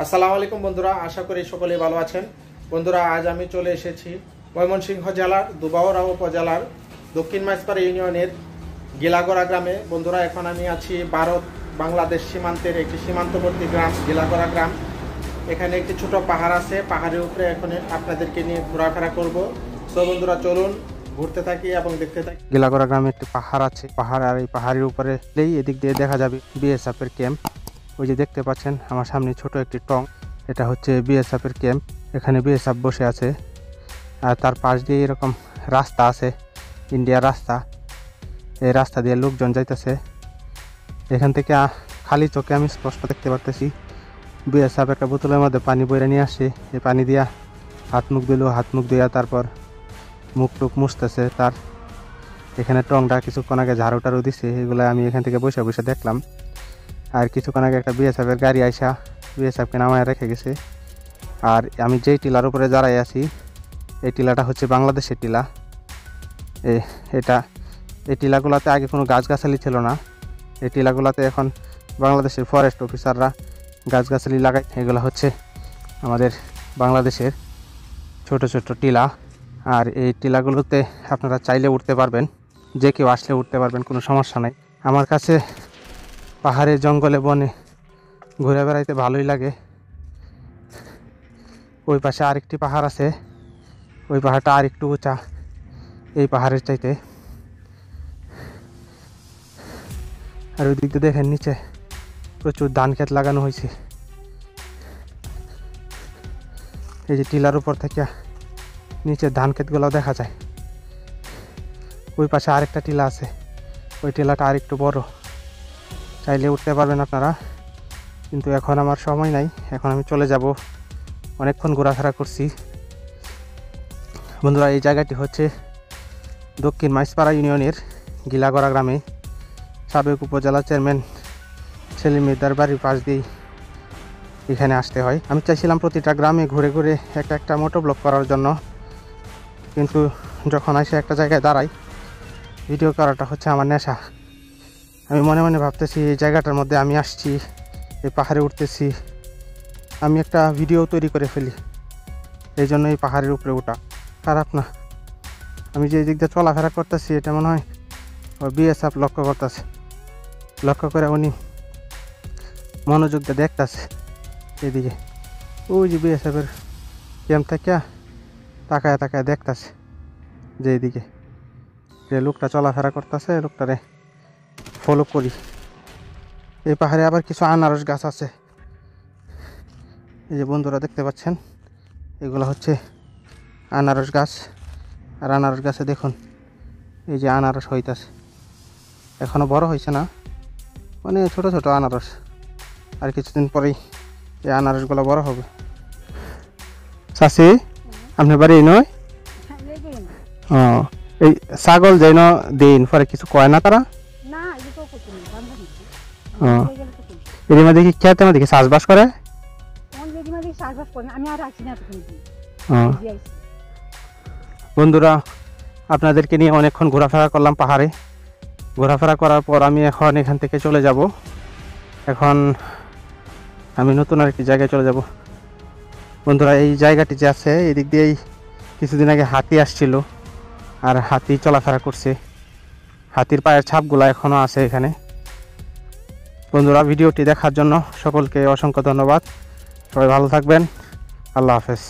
আসসালামু আলাইকুম বন্ধুরা, আশা করি সকলেই ভালো আছেন। বন্ধুরা, আজ আমি চলে এসেছি ময়মনসিংহ জেলার দুবাউড়া উপজেলার দক্ষিণ মাইজপাড়া ইউনিয়নের গিলাগড়া গ্রামে। বন্ধুরা, এখন আমি আছি ভারত বাংলাদেশ সীমান্তের একটি সীমান্তবর্তী গ্রাম গিলাগড়া গ্রাম। এখানে একটি ছোট পাহাড় আছে, পাহাড়ের উপরে এখন আপনাদেরকে নিয়ে ঘোরাফেরা করব। তো বন্ধুরা, চলুন ঘুরতে থাকি এবং দেখতে থাকি। গিলাগড়া গ্রামে একটি পাহাড় আছে, পাহাড়, আর এই পাহাড়ের উপরে এদিক দিয়ে দেখা যাবে বিএসএফ এর ক্যাম্প। ওই যে দেখতে পাচ্ছেন আমার সামনে ছোট একটি টং, এটা হচ্ছে বিএসএফ এর ক্যাম্প। এখানে বিএসএফ বসে আছে, আর তার পাশ দিয়ে এরকম রাস্তা আছে, ইন্ডিয়ার রাস্তা। এই রাস্তা দিয়ে লোকজন যাইতেছে। এখান থেকে খালি চোখে আমি স্পষ্ট দেখতে পারতেছি বিএসএফ একটা বোতলের মধ্যে পানি বইরে নিয়ে আসে। এই পানি দিয়া হাত মুখ দিয়া তারপর মুখ টুক মুছতেছে। তার এখানে টংটা কিছুক্ষণ আগে ঝাড়ু টাড়ু দিছে, এগুলো আমি এখান থেকে বসে বসে দেখলাম। আর কিছুক্ষণ আগে একটা বিএসএফ এর গাড়ি আইসা বিএসএফকে নামায় রেখে গেছে। আর আমি যেই টিলার উপরে দাঁড়াই আছি, এই টিলাটা হচ্ছে বাংলাদেশের টিলা। এই টিলাগুলোতে আগে কোনো গাছগাছালি ছিল না। এই টিলাগুলোতে এখন বাংলাদেশের ফরেস্ট অফিসাররা গাছগাছালি লাগায়। এগুলো হচ্ছে আমাদের বাংলাদেশের ছোট ছোট টিলা। আর এই টিলাগুলোতে আপনারা চাইলে উঠতে পারবেন, যে কেউ আসলে উঠতে পারবেন, কোনো সমস্যা নাই। আমার কাছে পাহাড়ে জঙ্গলে বনে ঘুরে বেড়াইতে ভালোই লাগে। ওই পাশে আরেকটি পাহাড় আছে, ওই পাহাড়টা আরেকটু উঁচা এই পাহাড়ের চাইতে। আর ওই দিক দিয়ে দেখেন নিচে প্রচুর ধান ক্ষেত লাগানো হয়েছে। এই যে টিলার উপর থেকে নিচে ধান ক্ষেতগুলো দেখা যায়। ওই পাশে আরেকটা টিলা আছে, ওই টিলাটা আরেকটু বড়, চাইলে উঠতে পারবেন আপনারা, কিন্তু এখন আমার সময় নাই, এখন আমি চলে যাব। অনেকক্ষণ ঘোরাফেরা করছি। বন্ধুরা, এই জায়গাটি হচ্ছে দক্ষিণ মাইজপাড়া ইউনিয়নের গিলাগড়া গ্রামে। সাবেক উপজেলা চেয়ারম্যান সেলিম মির্জার বাড়ির পাশ দিয়েই এখানে আসতে হয়। আমি চাইছিলাম প্রতিটা গ্রামে ঘুরে ঘুরে একটা মোটো ব্লগ করার জন্য, কিন্তু যখন এসে একটা জায়গায় দাঁড়াই, ভিডিও করাটা হচ্ছে আমার নেশা। আমি মনে মনে ভাবতেছি এই জায়গাটার মধ্যে আমি আসছি, এই পাহাড়ে উঠতেছি, আমি একটা ভিডিও তৈরি করে ফেলি। এই জন্য এই পাহাড়ের উপরে ওঠা খারাপ না। আমি যে দিক দিয়ে চলাফেরা করতেছি, এটা মনে হয় বিএসএফ লক্ষ্য করতেছে। লক্ষ্য করে উনি মনোযোগ দিয়ে দেখতেছে এদিকে। ওই যে বিএসএফের ক্যাম্প থেকে তাকায় তাকায় দেখতেছে যে এইদিকে যে লোকটা চলাফেরা করতেছে, লোকটারে ফলো করি। এই পাহাড়ে আবার কিছু আনারস গাছ আছে। এই যে বন্ধুরা দেখতে পাচ্ছেন, এগুলো হচ্ছে আনারস গাছ। আর আনারস গাছে দেখুন এই যে আনারস হইতাছে, এখনো বড় হয়েছে না, মানে ছোট ছোট আনারস। আর কিছুদিন পরেই এই আনারসগুলো বড় হবে। চাষি আপনার বাড়ি নয়? ও, এই ছাগল যেন দিন পরে কিছু কয় না তারা? এর মধ্যে কি খেতে মধ্যে কি চাষবাস করে? বন্ধুরা, আপনাদেরকে নিয়ে অনেকক্ষণ ঘোরাফেরা করলাম পাহাড়ে। ঘোরাফেরা করার পর আমি এখন এখান থেকে চলে যাব। এখন আমি নতুন আরেকটি জায়গায় চলে যাব। বন্ধুরা, এই জায়গাটি যে আছে, এই দিক দিয়েই কিছুদিন আগে হাতি আসছিল, আর হাতি চলাফেরা করছে। হাতির পায়ের ছাপগুলো এখনও আছে এখানে। বন্ধুরা, ভিডিওটি দেখার জন্য সকলকে অসংখ্য ধন্যবাদ। সবাই ভালো থাকবেন। আল্লাহ হাফেজ।